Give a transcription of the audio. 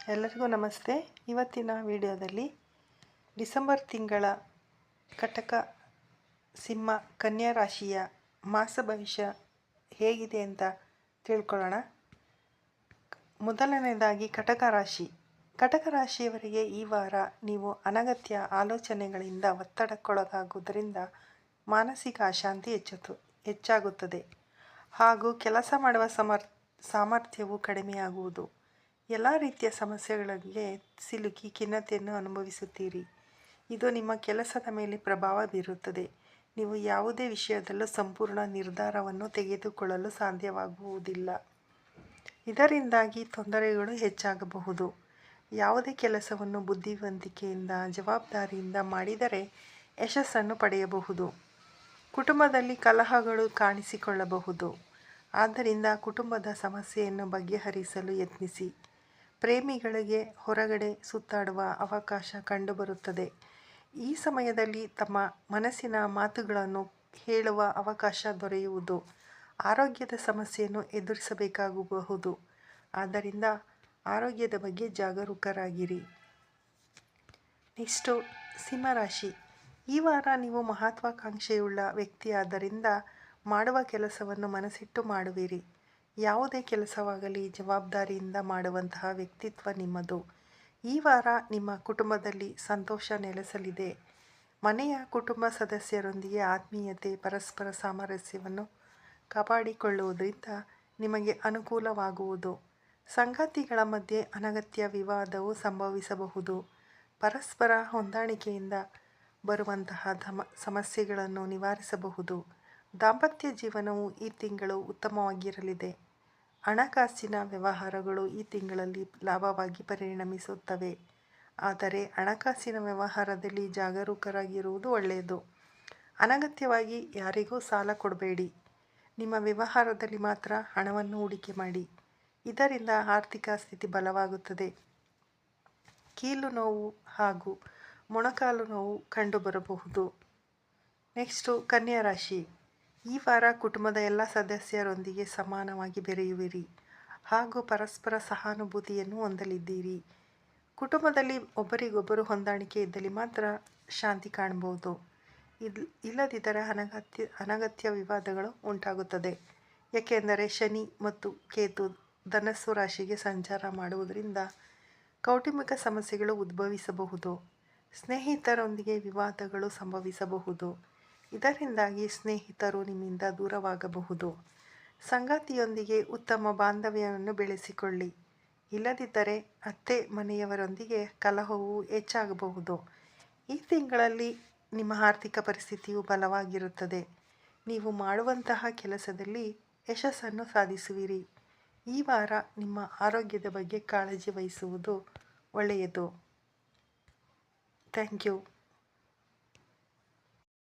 ಎಲ್ಲರಿಗೂ ನಮಸ್ತೆ. ಇವತ್ತಿನ ವಿಡಿಯೋದಲ್ಲಿ ಡಿಸೆಂಬರ್ ತಿಂಗಳ ಕಟಕ, ಸಿಂಹ, ಕನ್ಯಾ ರಾಶಿಯ ಮಾಸ ಭವಿಷ್ಯ ಹೇಗಿದೆ ಅಂತ ತಿಳ್ಕೊಳ್ಳೋಣ. ಮೊದಲನೇದಾಗಿ ಕಟಕ ರಾಶಿ. ಕಟಕ ರಾಶಿಯವರಿಗೆ ಈ ವಾರ ನೀವು ಅನಗತ್ಯ ಆಲೋಚನೆಗಳಿಂದ ಒತ್ತಡಕ್ಕೊಳಗಾಗುವುದರಿಂದ ಮಾನಸಿಕ ಅಶಾಂತಿ ಹೆಚ್ಚಾಗುತ್ತದೆ ಹಾಗೂ ಕೆಲಸ ಮಾಡುವ ಸಾಮರ್ಥ್ಯವು ಕಡಿಮೆಯಾಗುವುದು. ಎಲ್ಲ ರೀತಿಯ ಸಮಸ್ಯೆಗಳಿಗೆ ಸಿಲುಕಿ ಖಿನ್ನತೆಯನ್ನು ಅನುಭವಿಸುತ್ತೀರಿ. ಇದು ನಿಮ್ಮ ಕೆಲಸದ ಮೇಲೆ ಪ್ರಭಾವ ಬೀರುತ್ತದೆ. ನೀವು ಯಾವುದೇ ವಿಷಯದಲ್ಲೂ ಸಂಪೂರ್ಣ ನಿರ್ಧಾರವನ್ನು ತೆಗೆದುಕೊಳ್ಳಲು ಸಾಧ್ಯವಾಗುವುದಿಲ್ಲ. ಇದರಿಂದಾಗಿ ತೊಂದರೆಗಳು ಹೆಚ್ಚಾಗಬಹುದು. ಯಾವುದೇ ಕೆಲಸವನ್ನು ಬುದ್ಧಿವಂತಿಕೆಯಿಂದ, ಜವಾಬ್ದಾರಿಯಿಂದ ಮಾಡಿದರೆ ಯಶಸ್ಸನ್ನು ಪಡೆಯಬಹುದು. ಕುಟುಂಬದಲ್ಲಿ ಕಲಹಗಳು ಕಾಣಿಸಿಕೊಳ್ಳಬಹುದು. ಆದ್ದರಿಂದ ಕುಟುಂಬದ ಸಮಸ್ಯೆಯನ್ನು ಬಗೆಹರಿಸಲು ಯತ್ನಿಸಿ. ಪ್ರೇಮಿಗಳಿಗೆ ಹೊರಗಡೆ ಸುತ್ತಾಡುವ ಅವಕಾಶ ಕಂಡುಬರುತ್ತದೆ. ಈ ಸಮಯದಲ್ಲಿ ತಮ್ಮ ಮನಸ್ಸಿನ ಮಾತುಗಳನ್ನು ಹೇಳುವ ಅವಕಾಶ ದೊರೆಯುವುದು. ಆರೋಗ್ಯದ ಸಮಸ್ಯೆಯನ್ನು ಎದುರಿಸಬೇಕಾಗಬಹುದು. ಆದ್ದರಿಂದ ಆರೋಗ್ಯದ ಬಗ್ಗೆ ಜಾಗರೂಕರಾಗಿರಿ. ನೆಕ್ಸ್ಟು ಸಿಂಹರಾಶಿ. ಈ ವಾರ ನೀವು ಮಹತ್ವಾಕಾಂಕ್ಷೆಯುಳ್ಳ ವ್ಯಕ್ತಿಯಾದ್ದರಿಂದ ಮಾಡುವ ಕೆಲಸವನ್ನು ಮನಸ್ಸಿಟ್ಟು ಮಾಡುವಿರಿ. ಯಾವುದೇ ಕೆಲಸವಾಗಲಿ ಜವಾಬ್ದಾರಿಯಿಂದ ಮಾಡುವಂತಹ ವ್ಯಕ್ತಿತ್ವ ನಿಮ್ಮದು. ಈ ವಾರ ನಿಮ್ಮ ಕುಟುಂಬದಲ್ಲಿ ಸಂತೋಷ ನೆಲೆಸಲಿದೆ. ಮನೆಯ ಕುಟುಂಬ ಸದಸ್ಯರೊಂದಿಗೆ ಆತ್ಮೀಯತೆ, ಪರಸ್ಪರ ಸಾಮರಸ್ಯವನ್ನು ಕಾಪಾಡಿಕೊಳ್ಳುವುದರಿಂದ ನಿಮಗೆ ಅನುಕೂಲವಾಗುವುದು. ಸಂಗಾತಿಗಳ ಮಧ್ಯೆ ಅನಗತ್ಯ ವಿವಾದವು ಸಂಭವಿಸಬಹುದು. ಪರಸ್ಪರ ಹೊಂದಾಣಿಕೆಯಿಂದ ಬರುವಂತಹ ಸಮಸ್ಯೆಗಳನ್ನು ನಿವಾರಿಸಬಹುದು. ದಾಂಪತ್ಯ ಜೀವನವು ಈ ತಿಂಗಳು ಉತ್ತಮವಾಗಿರಲಿದೆ. ಹಣಕಾಸಿನ ವ್ಯವಹಾರಗಳು ಈ ತಿಂಗಳಲ್ಲಿ ಲಾಭವಾಗಿ ಪರಿಣಮಿಸುತ್ತವೆ. ಆದರೆ ಹಣಕಾಸಿನ ವ್ಯವಹಾರದಲ್ಲಿ ಜಾಗರೂಕರಾಗಿರುವುದು ಒಳ್ಳೆಯದು. ಅನಗತ್ಯವಾಗಿ ಯಾರಿಗೂ ಸಾಲ ಕೊಡಬೇಡಿ. ನಿಮ್ಮ ವ್ಯವಹಾರದಲ್ಲಿ ಮಾತ್ರ ಹಣವನ್ನು ಹೂಡಿಕೆ ಮಾಡಿ. ಇದರಿಂದ ಆರ್ಥಿಕ ಸ್ಥಿತಿ ಬಲವಾಗುತ್ತದೆ. ಕೀಲು ನೋವು ಹಾಗೂ ಮೊಣಕಾಲು ನೋವು ಕಂಡುಬರಬಹುದು. ನೆಕ್ಸ್ಟು ಕನ್ಯಾ ರಾಶಿ. ಈ ವಾರ ಕುಟುಂಬದ ಎಲ್ಲ ಸದಸ್ಯರೊಂದಿಗೆ ಸಮಾನವಾಗಿ ಬೆರೆಯುವಿರಿ ಹಾಗೂ ಪರಸ್ಪರ ಸಹಾನುಭೂತಿಯನ್ನು ಹೊಂದಲಿದ್ದೀರಿ. ಕುಟುಂಬದಲ್ಲಿ ಒಬ್ಬರಿಗೊಬ್ಬರು ಹೊಂದಾಣಿಕೆ ಇದ್ದಲ್ಲಿ ಮಾತ್ರ ಶಾಂತಿ ಕಾಣಬಹುದು. ಇಲ್ಲದಿದ್ದರೆ ಅನಗತ್ಯ ವಿವಾದಗಳು ಉಂಟಾಗುತ್ತದೆ. ಏಕೆಂದರೆ ಶನಿ ಮತ್ತು ಕೇತು ಧನಸ್ಸು ರಾಶಿಗೆ ಸಂಚಾರ ಮಾಡುವುದರಿಂದ ಕೌಟುಂಬಿಕ ಸಮಸ್ಯೆಗಳು ಉದ್ಭವಿಸಬಹುದು. ಸ್ನೇಹಿತರೊಂದಿಗೆ ವಿವಾದಗಳು ಸಂಭವಿಸಬಹುದು. ಇದರಿಂದಾಗಿ ಸ್ನೇಹಿತರು ನಿಮ್ಮಿಂದ ದೂರವಾಗಬಹುದು. ಸಂಗಾತಿಯೊಂದಿಗೆ ಉತ್ತಮ ಬಾಂಧವ್ಯವನ್ನು ಬೆಳೆಸಿಕೊಳ್ಳಿ. ಇಲ್ಲದಿದ್ದರೆ ಅತ್ತೆ ಮನೆಯವರೊಂದಿಗೆ ಕಲಹವು ಹೆಚ್ಚಾಗಬಹುದು. ಈ ತಿಂಗಳಲ್ಲಿ ನಿಮ್ಮ ಆರ್ಥಿಕ ಪರಿಸ್ಥಿತಿಯು ಬಲವಾಗಿರುತ್ತದೆ. ನೀವು ಮಾಡುವಂತಹ ಕೆಲಸದಲ್ಲಿ ಯಶಸ್ಸನ್ನು ಸಾಧಿಸುವಿರಿ. ಈ ವಾರ ನಿಮ್ಮ ಆರೋಗ್ಯದ ಬಗ್ಗೆ ಕಾಳಜಿ ವಹಿಸುವುದು ಒಳ್ಳೆಯದು. Thank you.